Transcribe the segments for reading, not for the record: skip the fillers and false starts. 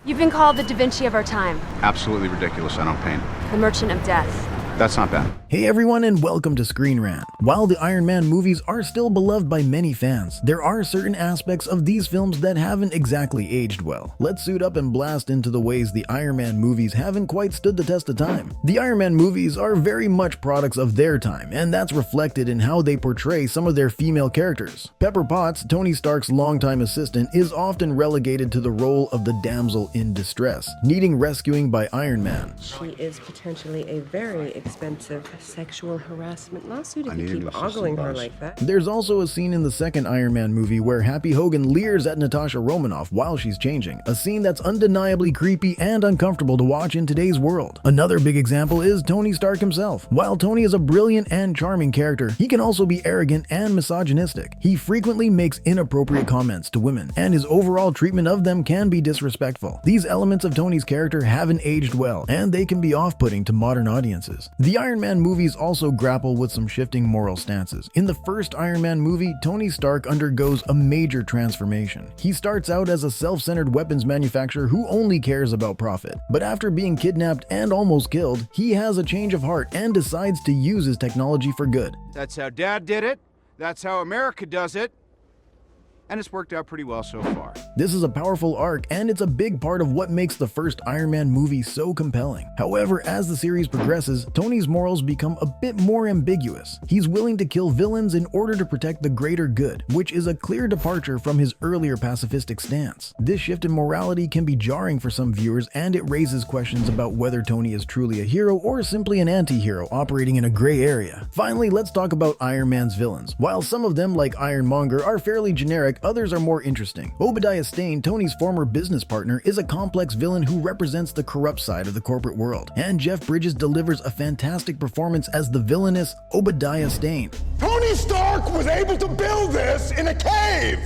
You've been called the Da Vinci of our time, Absolutely ridiculous. I don't paint. the merchant of death. That's not bad. Hey everyone, and welcome to ScreenRant. While the Iron Man movies are still beloved by many fans, there are certain aspects of these films that haven't exactly aged well. Let's suit up and blast into the ways the Iron Man movies haven't quite stood the test of time. The Iron Man movies are very much products of their time, and that's reflected in how they portray some of their female characters. Pepper Potts, Tony Stark's longtime assistant, is often relegated to the role of the damsel in distress, needing rescuing by Iron Man. She is potentially a very expensive sexual harassment lawsuit if I you need an keep assistant, ogling her boss. like that. There's also a scene in the second Iron Man movie where Happy Hogan leers at Natasha Romanoff while she's changing, a scene that's undeniably creepy and uncomfortable to watch in today's world. Another big example is Tony Stark himself. While Tony is a brilliant and charming character, he can also be arrogant and misogynistic. He frequently makes inappropriate comments to women, and his overall treatment of them can be disrespectful. These elements of Tony's character haven't aged well, and they can be off-putting to modern audiences. The Iron Man movies also grapple with some shifting moral stances. In the first Iron Man movie, Tony Stark undergoes a major transformation. He starts out as a self-centered weapons manufacturer who only cares about profit. But after being kidnapped and almost killed, he has a change of heart and decides to use his technology for good. That's how Dad did it. That's how America does it. And it's worked out pretty well so far. This is a powerful arc, and it's a big part of what makes the first Iron Man movie so compelling. However, as the series progresses, Tony's morals become a bit more ambiguous. He's willing to kill villains in order to protect the greater good, which is a clear departure from his earlier pacifistic stance. This shift in morality can be jarring for some viewers, and it raises questions about whether Tony is truly a hero or simply an anti-hero operating in a gray area. Finally, let's talk about Iron Man's villains. While some of them, like Ironmonger, are fairly generic, others are more interesting. Obadiah Stane, Tony's former business partner, is a complex villain who represents the corrupt side of the corporate world, and Jeff Bridges delivers a fantastic performance as the villainous Obadiah Stane. Tony Stark was able to build this in a cave!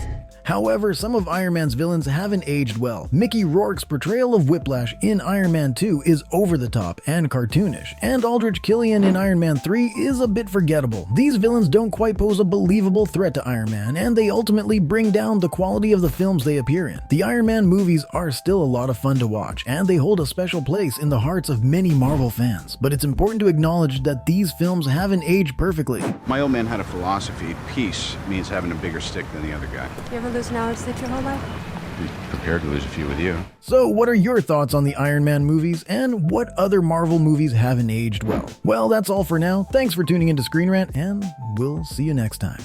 However, some of Iron Man's villains haven't aged well. Mickey Rourke's portrayal of Whiplash in Iron Man 2 is over the top and cartoonish, and Aldrich Killian in Iron Man 3 is a bit forgettable. These villains don't quite pose a believable threat to Iron Man, and they ultimately bring down the quality of the films they appear in. The Iron Man movies are still a lot of fun to watch, and they hold a special place in the hearts of many Marvel fans. But it's important to acknowledge that these films haven't aged perfectly. My old man had a philosophy. Peace means having a bigger stick than the other guy. You ever lose knowledge sleep your whole life? Be prepared to lose a few with you. So what are your thoughts on the Iron Man movies, and what other Marvel movies haven't aged well? Well, that's all for now. Thanks for tuning into ScreenRant, and we'll see you next time.